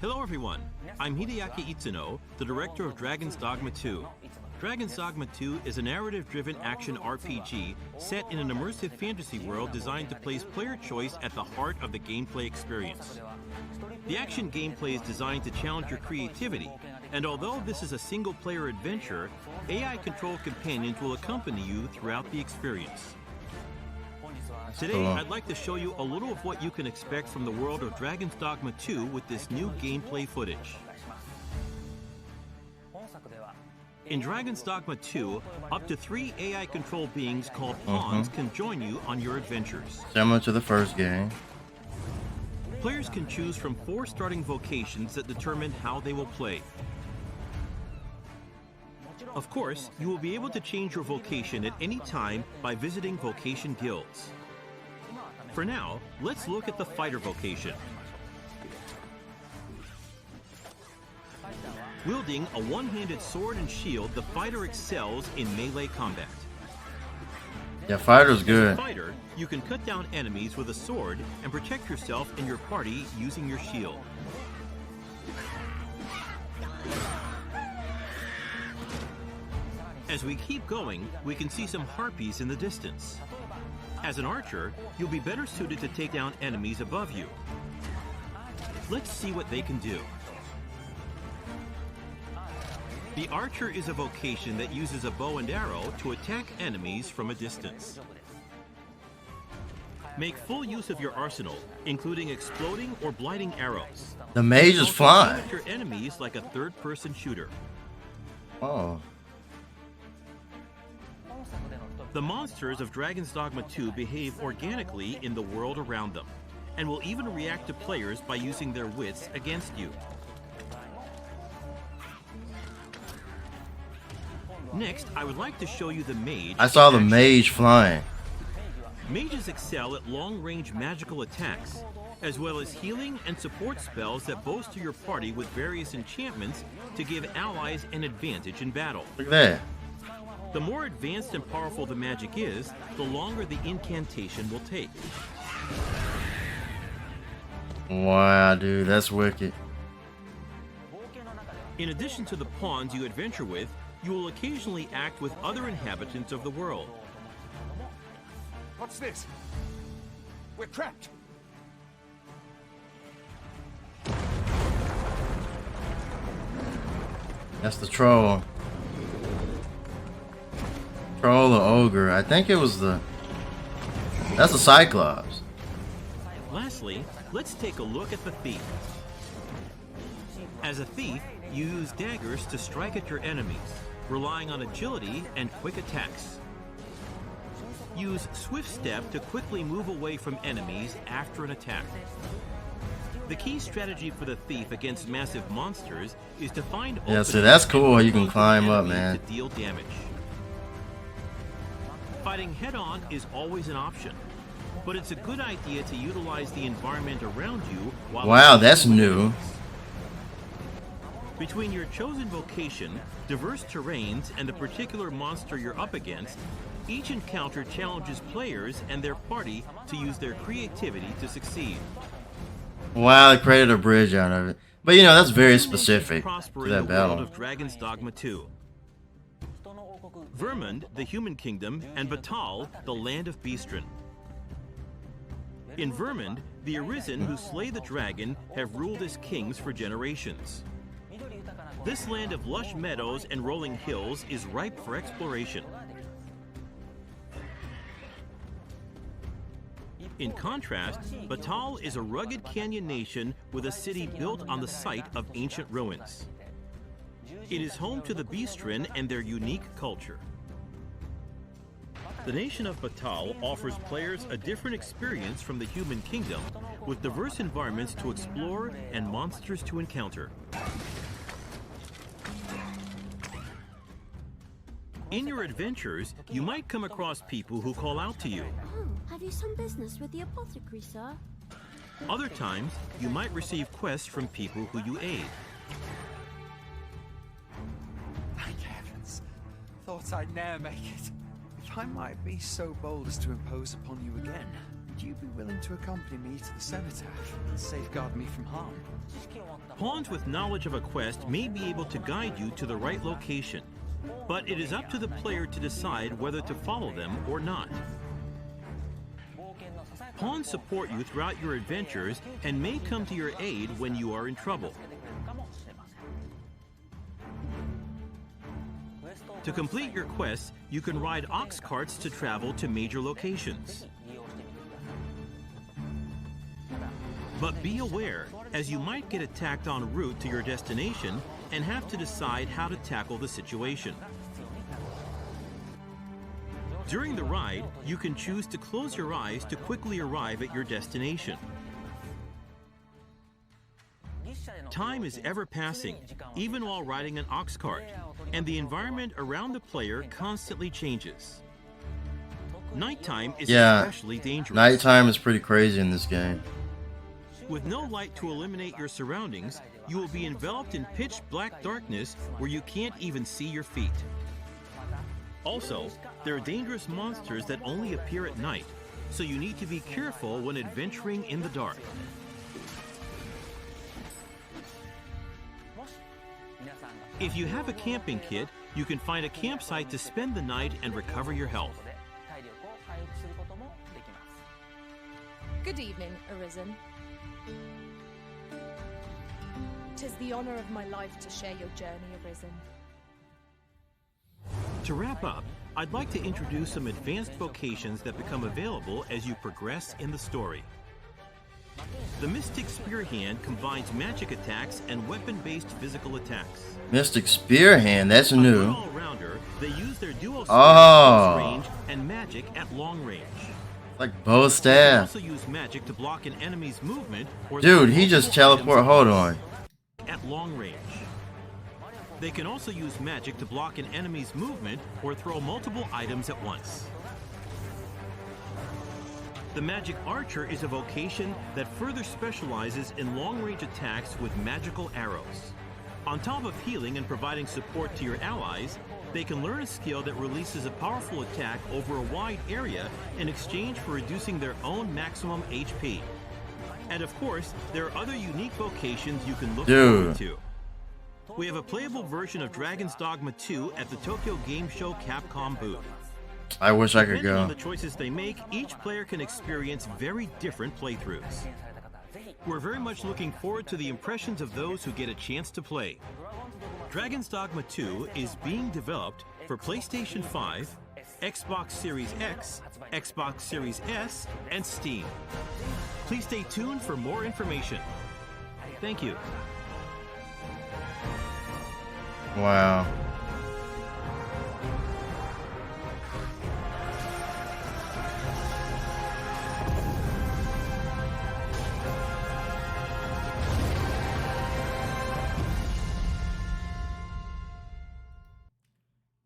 Hello everyone, I'm Hideaki Itsuno, the director of Dragon's Dogma 2. Dragon's Dogma 2 is a narrative-driven action RPG set in an immersive fantasy world designed to place player choice at the heart of the gameplay experience. The action gameplay is designed to challenge your creativity, and although this is a single-player adventure, AI-controlled companions will accompany you throughout the experience. Today, I'd like to show you a little of what you can expect from the world of Dragon's Dogma 2 with this new gameplay footage. In Dragon's Dogma 2, up to 3 AI-controlled beings called pawns can join you on your adventures. Similar to the first game. Players can choose from 4 starting vocations that determine how they will play. Of course, you will be able to change your vocation at any time by visiting vocation guilds. For now, let's look at the fighter vocation. Wielding a one-handed sword and shield, the fighter excels in melee combat. Yeah, fighter's good. As a fighter, you can cut down enemies with a sword and protect yourself and your party using your shield. As we keep going, we can see some harpies in the distance. As an archer, you'll be better suited to take down enemies above you. Let's see what they can do. The archer is a vocation that uses a bow and arrow to attack enemies from a distance. Make full use of your arsenal, including exploding or blighting arrows. The mage is flying. Aim at your enemies like a third-person shooter. Oh. The monsters of Dragon's Dogma 2 behave organically in the world around them, and will even react to players by using their wits against you. Next, I would like to show you the mage. I saw the mage flying. Mages excel at long-range magical attacks, as well as healing and support spells that bolster your party with various enchantments to give allies an advantage in battle. Look at that. The more advanced and powerful the magic is, the longer the incantation will take. Wow, dude, that's wicked. In addition to the pawns you adventure with, you will occasionally act with other inhabitants of the world. What's this? We're trapped. That's the troll. Troll or ogre. I think it was the... That's a Cyclops. Lastly, let's take a look at the thief. As a thief, you use daggers to strike at your enemies, relying on agility and quick attacks. Use Swift Step to quickly move away from enemies after an attack. The key strategy for the thief against massive monsters is to find Yeah, so that's cool. You can climb up, man. To deal damage. Fighting head-on is always an option, but it's a good idea to utilize the environment around you while... Wow, that's new. Between your chosen vocation, diverse terrains, and the particular monster you're up against, each encounter challenges players and their party to use their creativity to succeed. Wow, they created a bridge out of it. But you know, that's very specific to that battle. Of Dragon's Dogma 2. Vermund, the human kingdom, and Batal, the land of Beastren. In Vermund, the Arisen who slay the dragon have ruled as kings for generations. This land of lush meadows and rolling hills is ripe for exploration. In contrast, Batal is a rugged canyon nation with a city built on the site of ancient ruins. It is home to the Beastren and their unique culture. The nation of Batal offers players a different experience from the human kingdom, with diverse environments to explore and monsters to encounter. In your adventures, you might come across people who call out to you. Oh, have you some business with the apothecary, sir? Other times, you might receive quests from people who you aid. Thank heavens. Thought I'd ne'er make it. If I might be so bold as to impose upon you again, would you be willing to accompany me to the cenotaph and safeguard me from harm? Pawns with knowledge of a quest may be able to guide you to the right location, but it is up to the player to decide whether to follow them or not. Pawns support you throughout your adventures and may come to your aid when you are in trouble. To complete your quests, you can ride ox carts to travel to major locations. But be aware, as you might get attacked en route to your destination and have to decide how to tackle the situation. During the ride, you can choose to close your eyes to quickly arrive at your destination. Time is ever passing, even while riding an ox cart, and the environment around the player constantly changes. Nighttime is especially dangerous. Nighttime is pretty crazy in this game. With no light to illuminate your surroundings, you will be enveloped in pitch black darkness where you can't even see your feet. Also, there are dangerous monsters that only appear at night, so you need to be careful when adventuring in the dark. If you have a camping kit, you can find a campsite to spend the night and recover your health. Good evening, Arisen. 'Tis the honor of my life to share your journey, Arisen. To wrap up, I'd like to introduce some advanced vocations that become available as you progress in the story. The Mystic Spear Hand combines magic attacks and weapon-based physical attacks. Mystic Spear Hand, that's new. All-rounder, they use their dual range and magic at long range. Like bow staff. They also use magic to block an enemy's movement. Or Dude, he just teleported. Hold on. At long range. They can also use magic to block an enemy's movement or throw multiple items at once. The Magic Archer is a vocation that further specializes in long-range attacks with magical arrows. On top of healing and providing support to your allies, they can learn a skill that releases a powerful attack over a wide area in exchange for reducing their own maximum HP. And of course, there are other unique vocations you can look forward to. We have a playable version of Dragon's Dogma 2 at the Tokyo Game Show Capcom booth. I wish I could Depending go. on the choices they make, each player can experience very different playthroughs. We're very much looking forward to the impressions of those who get a chance to play. Dragon's Dogma 2 is being developed for PlayStation 5, Xbox Series X, Xbox Series S, and Steam. Please stay tuned for more information. Thank you. Wow.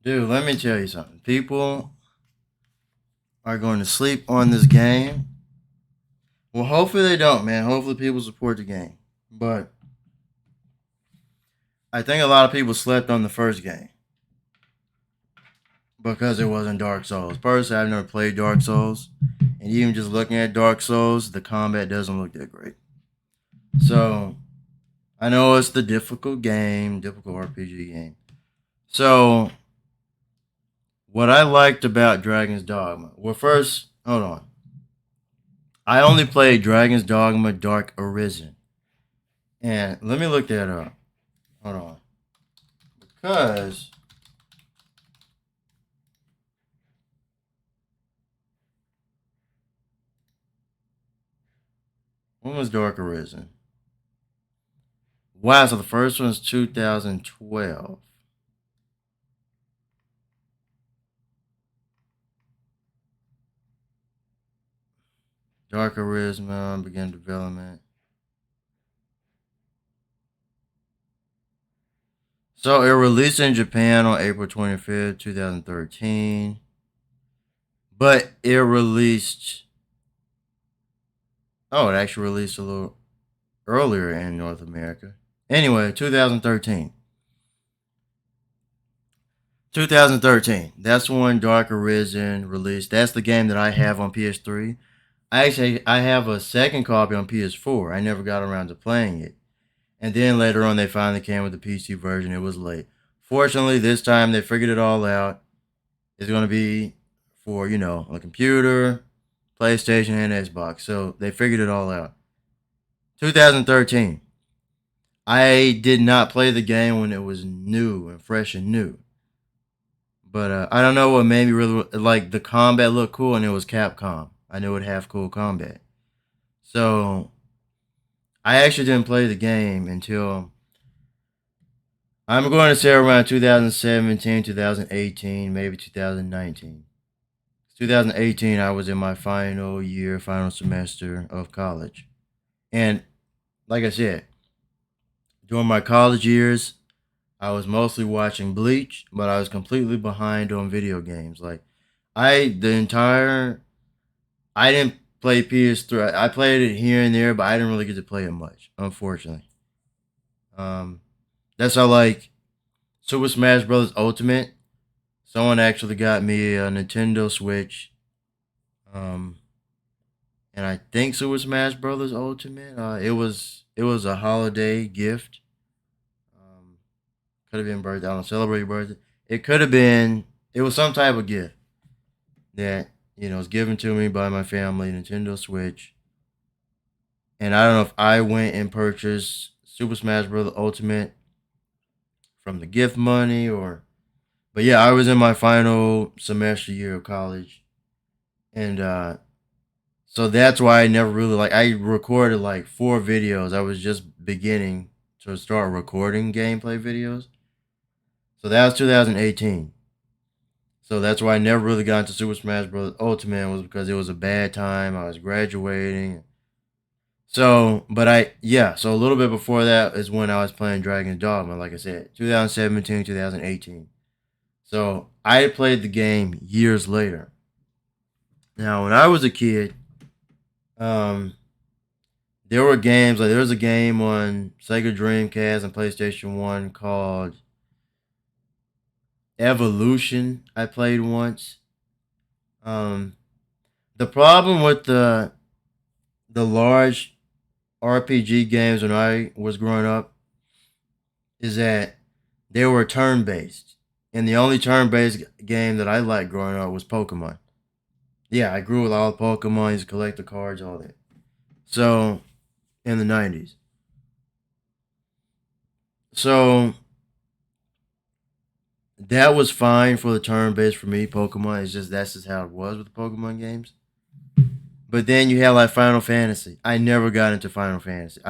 Dude, let me tell you something. People are going to sleep on this game. Well, hopefully they don't, man. Hopefully people support the game. But I think a lot of people slept on the first game because it wasn't Dark Souls. Personally, I've never played Dark Souls. And even just looking at Dark Souls, the combat doesn't look that great. So, I know it's the difficult game, difficult RPG game. So, what I liked about Dragon's Dogma. Well, first, hold on. I only played Dragon's Dogma Dark Arisen. And let me look that up. Hold on. Because when was Dark Arisen? Wow, so the first one's 2012. Dark Arisen began development. So it released in Japan on April 25th, 2013. But it released... Oh, it actually released a little earlier in North America. Anyway, 2013. 2013. That's when Dark Arisen released. That's the game that I have on PS3. I have a second copy on PS4. I never got around to playing it. And then later on, they finally came with the PC version. It was late. Fortunately, this time they figured it all out. It's going to be for, a computer, PlayStation, and Xbox. So they figured it all out. 2013. I did not play the game when it was new and fresh and new. But I don't know what made me really like the combat looked cool, and it was Capcom. I knew it would have cool combat. So I actually didn't play the game until I'm going to say around 2017, 2018, maybe 2019. 2018, I was in my final semester of college. And like I said, during my college years, I was mostly watching Bleach, but I was completely behind on video games. Like I didn't play PS3. I played it here and there, but I didn't really get to play it much, unfortunately. That's how like Super Smash Bros. Ultimate. Someone actually got me a Nintendo Switch. And I think Super Smash Bros. Ultimate. It was a holiday gift. Could have been birthday. I don't know, celebrate your birthday. It could have been. It was some type of gift that was given to me by my family. Nintendo Switch. And I don't know if I went and purchased Super Smash Bros. Ultimate from the gift money but yeah, I was in my final semester year of college. And so that's why I never really I recorded like 4 videos. I was just beginning to start recording gameplay videos. So that was 2018. So that's why I never really got into Super Smash Bros. Ultimate, was because it was a bad time. I was graduating. So, so a little bit before that is when I was playing Dragon's Dogma, like I said, 2017, 2018. So I played the game years later. Now, when I was a kid, there were games, there was a game on Sega Dreamcast and PlayStation 1 called Evolution. I played once. The problem with the large RPG games when I was growing up is that they were turn-based. And the only turn-based game that I liked growing up was Pokemon. Yeah, I grew with all the Pokemon, used to collect the cards, all that. So, in the 90s. So, that was fine for the turn-based for me, Pokemon. That's just how it was with the Pokemon games. But then you have like Final Fantasy. I never got into Final Fantasy.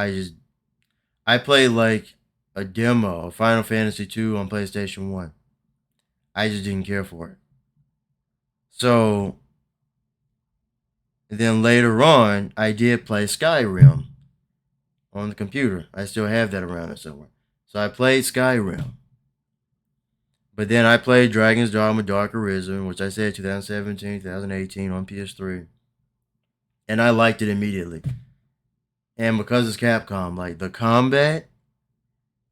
I played like a demo of Final Fantasy 2 on PlayStation 1. I just didn't care for it. So then later on, I did play Skyrim on the computer. I still have that around somewhere. So I played Skyrim. But then I played Dragon's Dogma Dark Arisen, which I said 2017, 2018 on PS3. And I liked it immediately. And because it's Capcom, like the combat,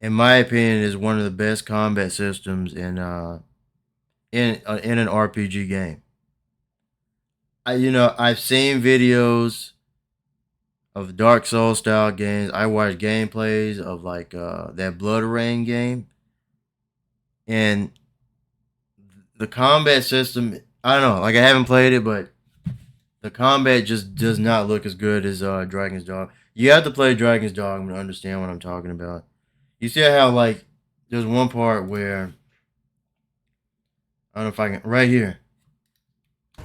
in my opinion, is one of the best combat systems in an RPG game. I've seen videos of Dark Souls style games. I watched gameplays of like that Blood Rain game. And the combat system, I don't know, like I haven't played it, but the combat just does not look as good as Dragon's Dogma. You have to play Dragon's Dogma to understand what I'm talking about. You see how like there's one part where I don't know if I can right here.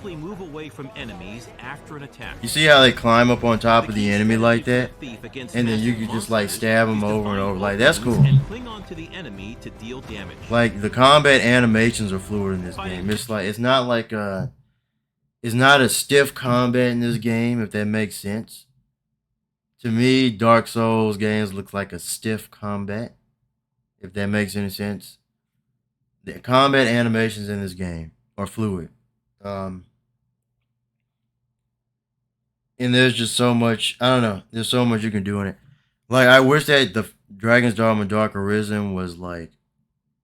Move away from enemies after an attack. You see how they climb up on top of the enemy like that, and then you can just like stab them over and over. Like that's cool. And cling on to the enemy to deal damage. Like the combat animations are fluid in this game. It's not like it's not a stiff combat in this game, if that makes sense. To me, Dark Souls games look like a stiff combat, if that makes any sense. The combat animations in this game are fluid. And there's just so much, I don't know, there's so much you can do in it. Like, I wish that the Dragon's Dogma Dark Arisen was like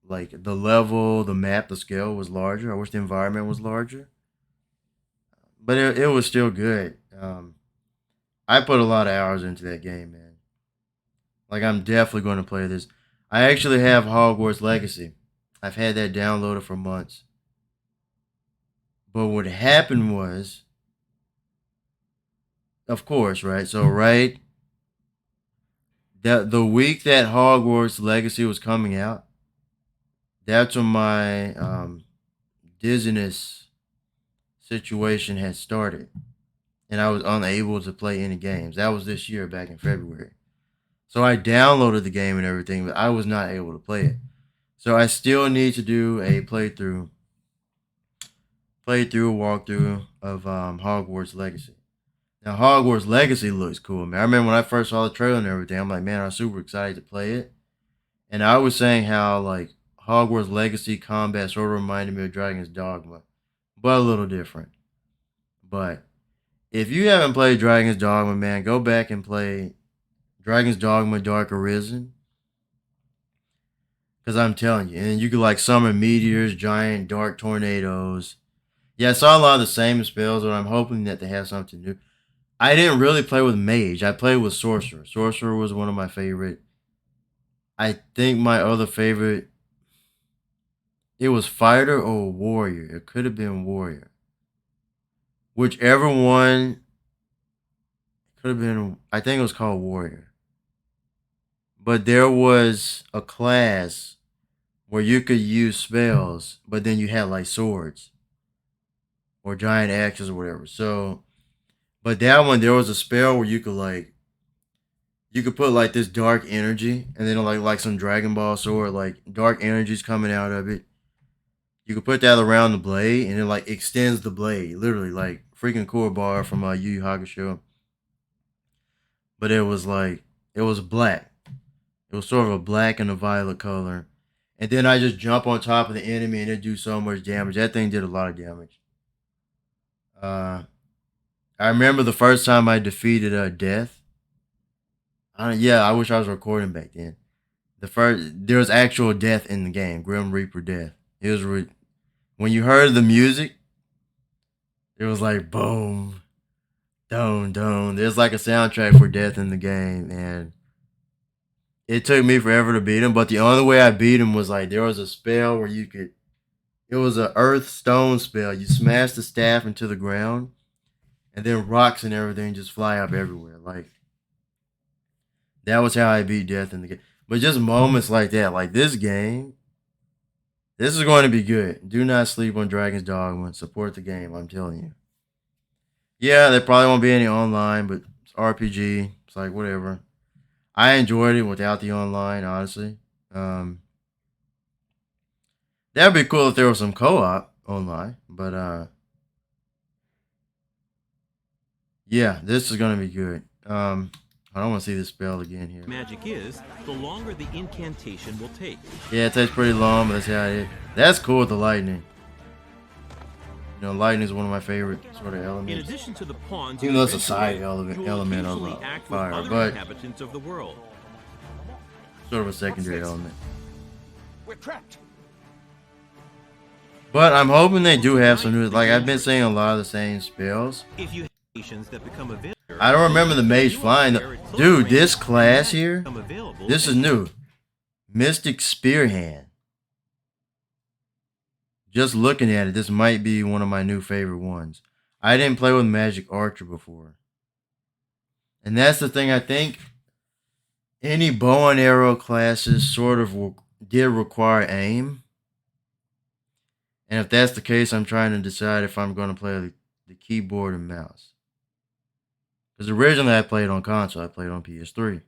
the level, the map, the scale was larger. I wish the environment was larger. but it was still good. I put a lot of hours into that game, man. Like, I'm definitely going to play this. I actually have Hogwarts Legacy. I've had that downloaded for months. But what happened was, of course, right? So, right, that the week that Hogwarts Legacy was coming out, that's when my dizziness situation had started. And I was unable to play any games. That was this year, back in February. So I downloaded the game and everything, but I was not able to play it. So I still need to do a walkthrough of Hogwarts Legacy. Now, Hogwarts Legacy looks cool, man. I remember when I first saw the trailer and everything, I'm like, man, I'm super excited to play it. And I was saying how, like, Hogwarts Legacy combat sort of reminded me of Dragon's Dogma, but a little different. But if you haven't played Dragon's Dogma, man, go back and play Dragon's Dogma Dark Arisen. Because I'm telling you, and you could like summon meteors, giant dark tornadoes. Yeah, I saw a lot of the same spells, but I'm hoping that they have something new. I didn't really play with Mage. I played with Sorcerer. Sorcerer was one of my favorite. I think my other favorite, it was Fighter or Warrior. It could have been Warrior. Whichever one, could have been, I think it was called Warrior. But there was a class where you could use spells, but then you had like swords or giant axes or whatever. So, but that one, there was a spell where you could put like this dark energy, and then like some Dragon Ball sword, like dark energies coming out of it. You could put that around the blade, and it like extends the blade, literally like freaking cool bar from Yu Yu Hakusho. But it was black. It was sort of a black and a violet color. And then I just jump on top of the enemy and it do so much damage. That thing did a lot of damage. I remember the first time I defeated Death. I wish I was recording back then. There was actual death in the game, Grim Reaper Death. It was when you heard the music, it was like boom, dun dun. There's like a soundtrack for Death in the game, and it took me forever to beat him. But the only way I beat him was like there was a spell where it was an earth stone spell. You smash the staff into the ground, and then rocks and everything just fly up everywhere. Like, that was how I beat Death in the game. But just moments like that, like this game, this is going to be good. Do not sleep on Dragon's Dogma. Support the game, I'm telling you. Yeah, there probably won't be any online, but it's RPG. It's like, whatever. I enjoyed it without the online, honestly. That'd be cool if there was some co-op online, but yeah, this is gonna be good. I don't want to see this spell again here. Magic is, the longer the incantation will take. Yeah, it takes pretty long, but that's how it is. That's cool with the lightning. You know, lightning is one of my favorite sort of elements. In addition to the pawns, even though it's a side element of fire, but inhabitants of the world. Sort of a secondary element. We're trapped. But I'm hoping they do have some new. Like, I've been seeing a lot of the same spells. If you have nations that become available, I don't remember the mage flying. Dude, this class here, this is new. Mystic Spearhand. Just looking at it, this might be one of my new favorite ones. I didn't play with Magic Archer before. And that's the thing, I think any bow and arrow classes sort of did require aim. And if that's the case, I'm trying to decide if I'm going to play the keyboard and mouse. Because originally I played on console, I played on PS3.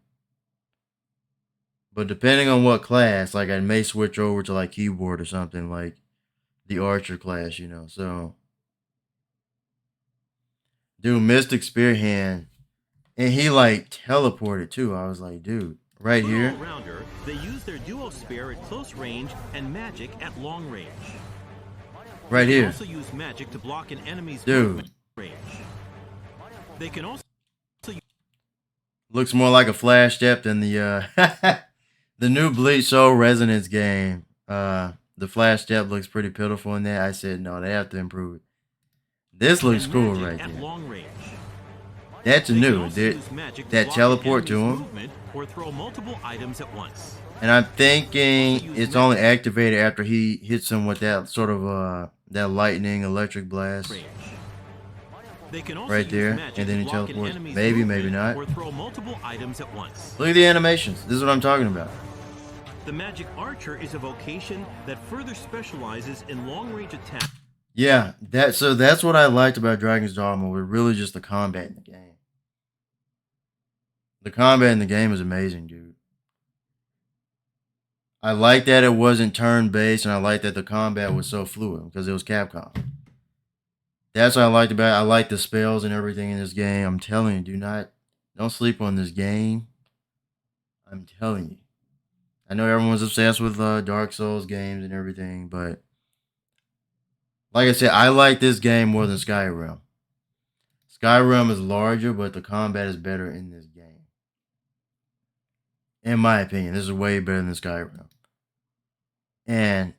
But depending on what class, like I may switch over to like keyboard or something like the Archer class, you know. So, dude, Mystic Spearhand, and he like teleported too. I was like, dude, right here. Rounder, they use their duo spear at close range and magic at long range. Right They here. also use magic to block an enemy's Dude. movement range. They can also Looks more like a flash step than the the new Bleach Soul Resonance game. The flash step looks pretty pitiful in that. I said no, they have to improve it. This looks and cool magic right at there. long range. That's They can new. also use magic to That block teleport to enemy's him. movement or throw multiple items at once. And I'm thinking it's only activated after he hits him with that sort of that lightning electric blast. Range. They can also Right use there, magic and then to he block an teleports. enemy's Maybe, movement maybe not. or throw multiple items at once. Look at the animations. This is what I'm talking about. The Magic Archer is a vocation that further specializes in long-range attack. Yeah, that's what I liked about Dragon's Dogma, was really just the combat in the game. The combat in the game is amazing, dude. I like that it wasn't turn-based, and I like that the combat was so fluid because it was Capcom. That's what I liked about it. I like the spells and everything in this game. I'm telling you, don't sleep on this game. I'm telling you. I know everyone's obsessed with Dark Souls games and everything, but like I said, I like this game more than Skyrim. Skyrim is larger, but the combat is better in this game. In my opinion, this is way better than Skyrim. And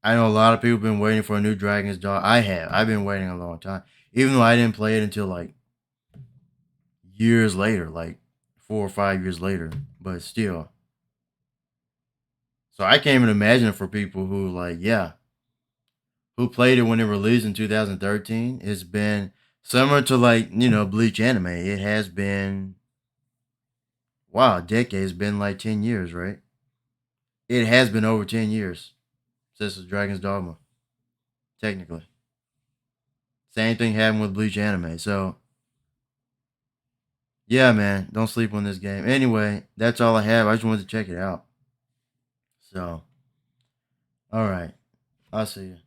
I know a lot of people have been waiting for a new Dragon's Dogma. I have. I've been waiting a long time. Even though I didn't play it until like years later, like 4 or 5 years later. But still. So I can't even imagine it for people who who played it when it released in 2013. It's been similar to Bleach anime. It has been, wow, a decade. It's been like 10 years, right? It has been over 10 years since the Dragon's Dogma. Technically. Same thing happened with Bleach anime. So, yeah, man, don't sleep on this game. Anyway, that's all I have. I just wanted to check it out. So, all right. I'll see you.